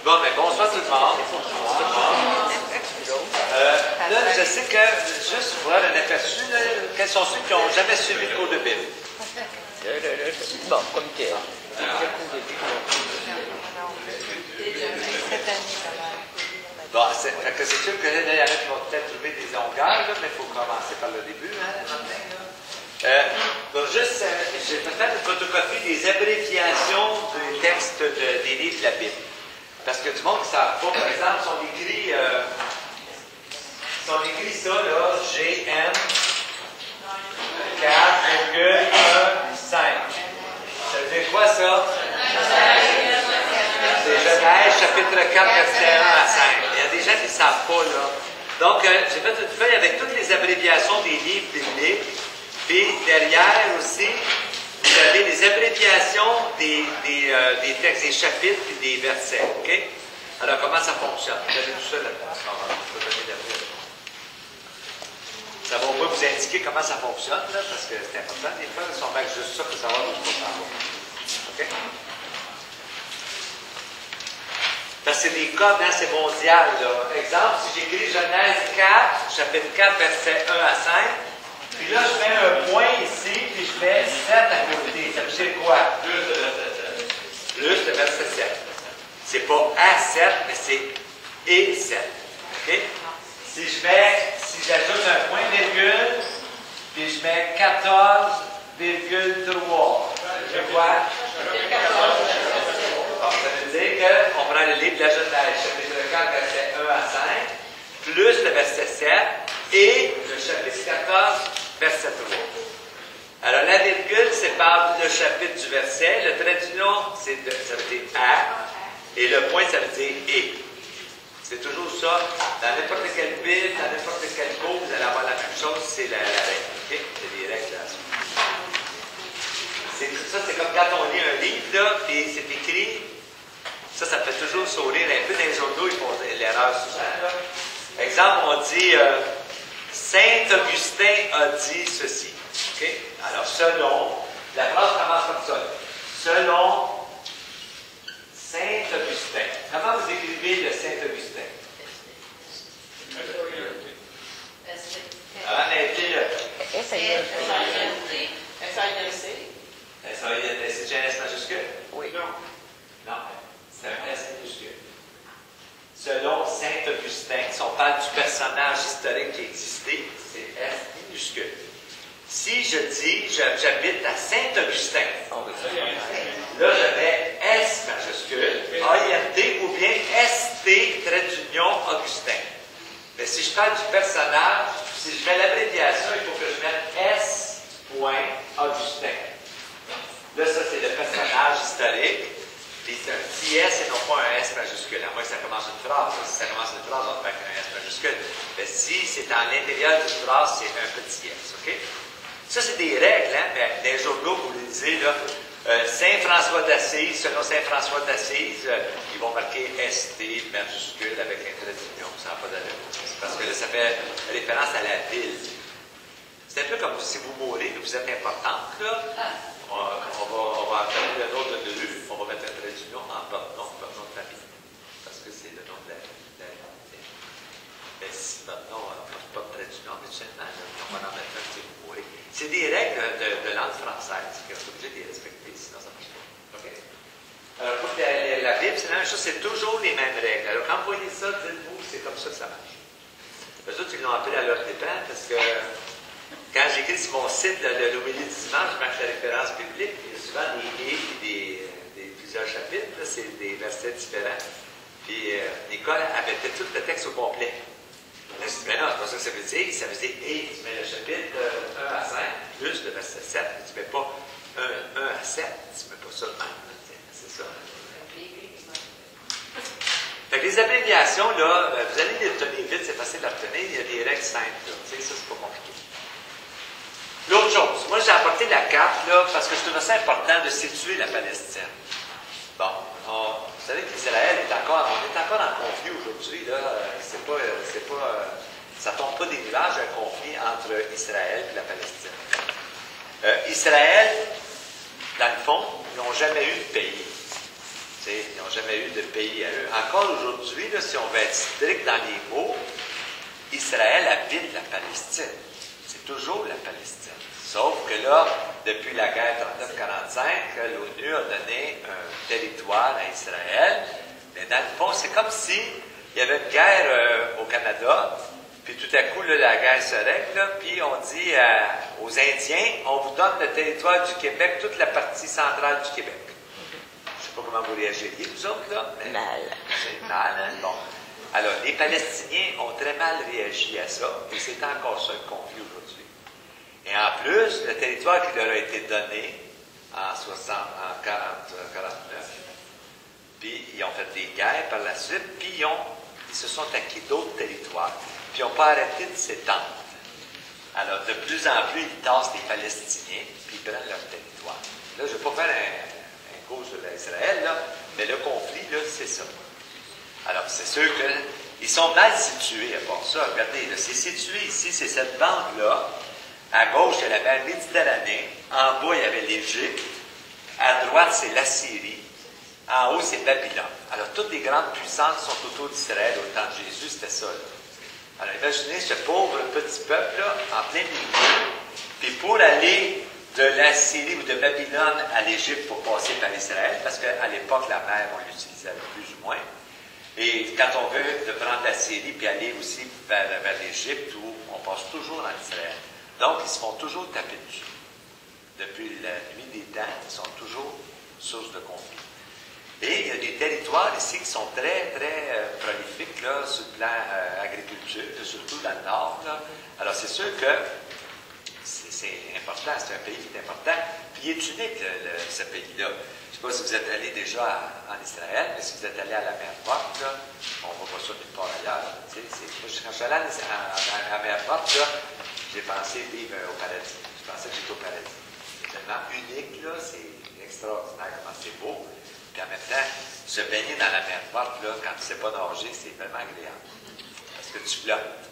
Bon, mais bonsoir tout le monde. Là, je sais que, juste pour avoir un aperçu, là, quels sont ceux qui n'ont jamais suivi le cours de Bible? Bon, comme tu es. Bon, c'est sûr que là, il y en a qui vont peut-être trouver des longueurs, là, mais il faut commencer par le début, hein, donc juste, j'ai fait une photocopie des abréviations du texte des livres de la Bible. Parce que du monde qui ne savent pas, par exemple, sont écrits ça, là, GM 4,15. Ça veut dire quoi, ça? C'est Genèse, chapitre 4, verset 1 à 5. Il y a des gens qui ne savent pas, là. Donc, j'ai fait une feuille avec toutes les abréviations des livres bibliques. Puis, derrière aussi, vous avez les abréviations des textes, des chapitres et des versets. OK? Alors, comment ça fonctionne? Vous avez tout ça là-dedans. Ça va pas vous indiquer comment ça fonctionne, là, parce que c'est important. Des fois, ils sont même juste ça pour savoir où on s'en va. OK? Parce que c'est des codes, hein, c'est mondial. Là. Exemple, si j'écris Genèse 4, chapitre 4, verset 1 à 5, puis là, je mets un point ici, puis je mets 7 à côté. Ça veut dire quoi? Plus le verset 7. Plus le verset 7. C'est pas à 7, mais c'est et 7. OK? Si j'ajoute un point virgule, puis je mets 14,3. C'est quoi? Bon, ça veut dire qu'on prend le livre de la Genèse, chapitre 4, verset 1 à 5, plus le verset 7, et le chapitre 14, verset 3. Alors, la virgule sépare le chapitre du verset, le trait d'union, ça veut dire à, et le point, ça veut dire et. C'est toujours ça. Dans n'importe quelle Bible, dans n'importe quel cours, vous allez avoir la même chose, c'est la règle. Okay? C'est des règles là. Ça, c'est comme quand on lit un livre, là, puis c'est écrit. Ça me fait toujours sourire un peu. Dans les journaux, ils font l'erreur souvent. Là. Exemple, on dit Saint Augustin a dit ceci. Okay? Alors, selon, la phrase commence comme ça. Selon Saint Augustin. Comment vous écrivez le Saint Augustin? C'est un S majuscule? Oui. Non. C'est un S minuscule. Selon Saint Augustin, si on parle du personnage historique qui existait, c'est S minuscule. Si je dis j'habite à Saint-Augustin, là je mets S majuscule, AINT ou bien ST, trait d'union, Augustin. Mais si je parle du personnage, si je mets l'abréviation, il faut que je mette S. Augustin. Là, ça c'est le personnage historique. Puis c'est un petit S et non pas un S majuscule. À moins que ça commence une phrase. Si ça commence une phrase, on va faire un S majuscule. Mais si c'est à l'intérieur d'une phrase, c'est un petit S. OK? Ça, c'est des règles, hein? Mais dans les journaux, vous le lisez, là, Saint François d'Assise, selon Saint François d'Assise, ils vont marquer ST majuscule avec un trait d'union. Ça n'a pas d'allure. Parce que là, ça fait référence à la ville. C'est un peu comme si vous mourrez, que vous êtes importante, là. On va appeler le nom de rue, on va mettre un trait d'union en nom de famille. Parce que c'est le nom de la ville. Mais si votre nom n'a pas de trait d'union, habituellement, on va en mettre un si vous mourrez. C'est des règles de langue française, qu'on est obligé de les respecter, sinon ça ne marche pas. Okay? Alors, pour la Bible, c'est la même chose, c'est toujours les mêmes règles. Alors, quand vous voyez ça, dites-vous, c'est comme ça que ça marche. Eux autres, ils l'ont appelé à leur dépend, parce que quand j'écris sur mon site de l'homélie du dimanche, je marque la référence biblique, il y a souvent des livres, plusieurs chapitres, là, c'est des versets différents. Puis l'école, elle mettait tout le texte au complet. Là, je dis, mais non, c'est pas ça que ça veut dire. Ça veut dire, et tu mets le chapitre 1 à 5, plus le verset 7. Mais tu ne mets pas 1 à 7, tu ne mets pas ça de même. C'est ça. Fait que les abréviations, là, vous allez les retenir vite, c'est facile à retenir. Il y a des règles simples, là. Tu sais, ça, c'est pas compliqué. L'autre chose, moi j'ai apporté la carte là, parce que je trouvais ça important de situer la Palestine. Bon, vous savez qu'Israël on est encore en conflit aujourd'hui. Ça ne tombe pas des nuages, un conflit entre Israël et la Palestine. Israël, dans le fond, ils n'ont jamais eu de pays. Ils n'ont jamais eu de pays à eux. Encore aujourd'hui, là, si on veut être strict dans les mots, Israël habite la Palestine. C'est toujours la Palestine. Sauf que là, depuis la guerre 39-45, l'ONU a donné un territoire à Israël. Mais dans le fond, c'est comme si il y avait une guerre au Canada, puis tout à coup, là, la guerre se règle, là, puis on dit aux Indiens, on vous donne le territoire du Québec, toute la partie centrale du Québec. Je ne sais pas comment vous réagiriez, vous autres, là. Mais Mal. c'est mal, hein? Bon. Alors, les Palestiniens ont très mal réagi à ça, et c'est encore ça le conflit aujourd'hui. Et en plus, le territoire qui leur a été donné en 49, puis ils ont fait des guerres par la suite, puis ils se sont acquis d'autres territoires, puis ils n'ont pas arrêté de s'étendre. Alors, de plus en plus, ils tassent les Palestiniens, puis ils prennent leur territoire. Là, je ne vais pas faire un cours sur l'Israël, là, mais le conflit, là, c'est ça. Alors, c'est sûr qu'ils sont mal situés à part ça. Regardez, là, c'est situé ici, c'est cette bande-là. À gauche, il y a la mer Méditerranée. En bas, il y avait l'Égypte. À droite, c'est la Syrie. En haut, c'est Babylone. Alors, toutes les grandes puissances sont autour d'Israël au temps de Jésus, c'était ça, là. Alors, imaginez ce pauvre petit peuple-là, en plein milieu. Puis pour aller de la Syrie ou de Babylone à l'Égypte pour passer par Israël, parce qu'à l'époque, la mer, on l'utilisait plus ou moins. Et quand on veut de prendre la Syrie puis aller aussi vers l'Égypte, où on passe toujours en Israël. Donc, ils se font toujours taper dessus. Depuis la nuit des temps, ils sont toujours source de conflit. Et il y a des territoires ici qui sont très, très prolifiques là, sur le plan agriculture, surtout dans le nord. Là. Alors, c'est sûr que c'est important, c'est un pays qui est important. Puis, il est unique, ce pays-là. Je ne sais pas si vous êtes allé déjà en Israël, mais si vous êtes allé à la mer Morte, là, on ne va pas ça nulle part ailleurs. Quand je suis allé à la mer Morte, là, j'ai pensé vivre au paradis. Je pensais que j'étais au paradis. C'est tellement unique, là, c'est extraordinaire comment c'est beau. Puis en même temps, se baigner dans la mer Morte, là, quand tu ne sais pas nager, c'est vraiment agréable. Parce que tu flottes.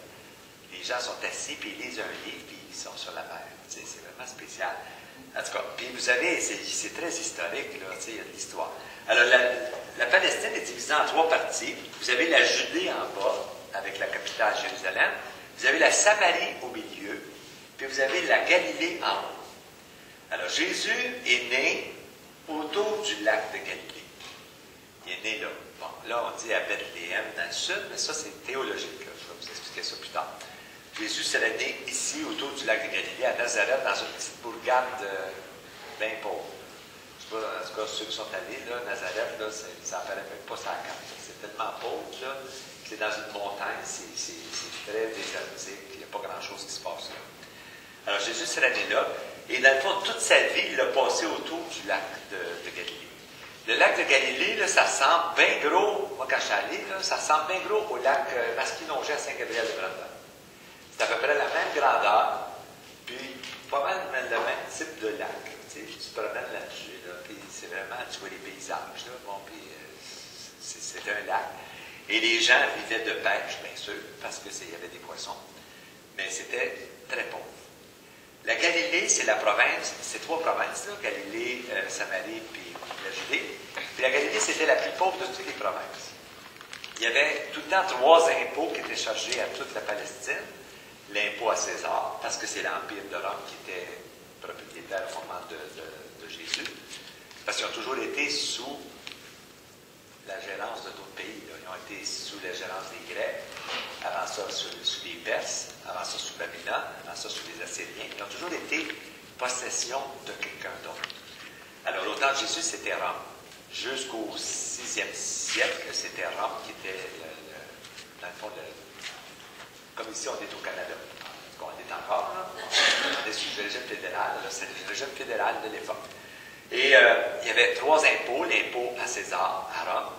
Les gens sont assis, puis ils lisent un livre, puis ils sont sur la mer. C'est vraiment spécial. En tout cas, puis vous avez, c'est très historique, là, il y a de l'histoire. Alors, la Palestine est divisée en trois parties. Vous avez la Judée en bas, avec la capitale Jérusalem. Vous avez la Samarie au milieu, puis vous avez la Galilée en haut. Alors, Jésus est né autour du lac de Galilée. Il est né là. Bon, là, on dit à Bethléem, dans le sud, mais ça, c'est théologique. Là. Je vais vous expliquer ça plus tard. Jésus serait né ici, autour du lac de Galilée, à Nazareth, dans une petite bourgade bien pauvre. Je ne sais pas, en tout cas, ceux qui sont allés, là, Nazareth, là, ça n'apparaît même pas sa carte. C'est tellement pauvre, là, que c'est dans une montagne, c'est très désertique, il n'y a pas grand-chose qui se passe là. Alors, Jésus serait né là, et dans le fond, toute sa vie, il a passé autour du lac de Galilée. Le lac de Galilée, là, ça ressemble bien gros, moi quand je suis allé, là, ça ressemble bien gros au lac Masquinongé à Saint-Gabriel-de-Brandon. C'est à peu près la même grandeur, puis pas mal le même type de lac. Tu te promènes là-dessus, là, puis c'est vraiment, tu vois les paysages, là, bon, puis c'est un lac. Et les gens vivaient de pêche, bien sûr, parce qu'il y avait des poissons, mais c'était très pauvre. La Galilée, c'est la province, c'est trois provinces, là, Galilée, Samarie, puis la Judée. Puis la Galilée, c'était la plus pauvre de toutes les provinces. Il y avait tout le temps trois impôts qui étaient chargés à toute la Palestine. L'impôt à César, parce que c'est l'Empire de Rome qui était propriétaire au moment de Jésus. Parce qu'ils ont toujours été sous la gérance de d'autres pays. Là. Ils ont été sous la gérance des Grecs, avant ça sous les Perses, avant ça sous Babylone, avant ça sous les Assyriens. Ils ont toujours été possession de quelqu'un d'autre. Alors, au temps de Jésus, c'était Rome. Jusqu'au 6e siècle, c'était Rome qui était, dans le fond, comme ici, on est au Canada. On est encore, là. On est sous le régime fédéral. C'est le régime fédéral de l'époque. Et il y avait trois impôts. L'impôt à César, à Rome.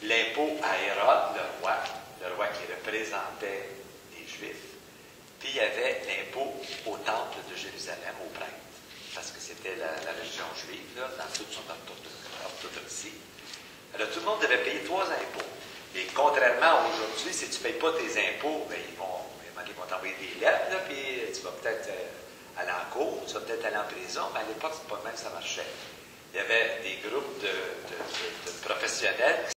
L'impôt à Hérode, le roi qui représentait les Juifs. Puis il y avait l'impôt au temple de Jérusalem, aux prêtres. Parce que c'était la religion juive, là, dans toute son orthodoxie. Alors tout le monde devait payer trois impôts. Et contrairement à aujourd'hui, si tu ne payes pas tes impôts, bien, ils vont t'envoyer des lettres, là, puis tu vas peut-être aller en cours, tu vas peut-être aller en prison, mais à l'époque, c'est pas le même, ça marchait. il y avait des groupes de professionnels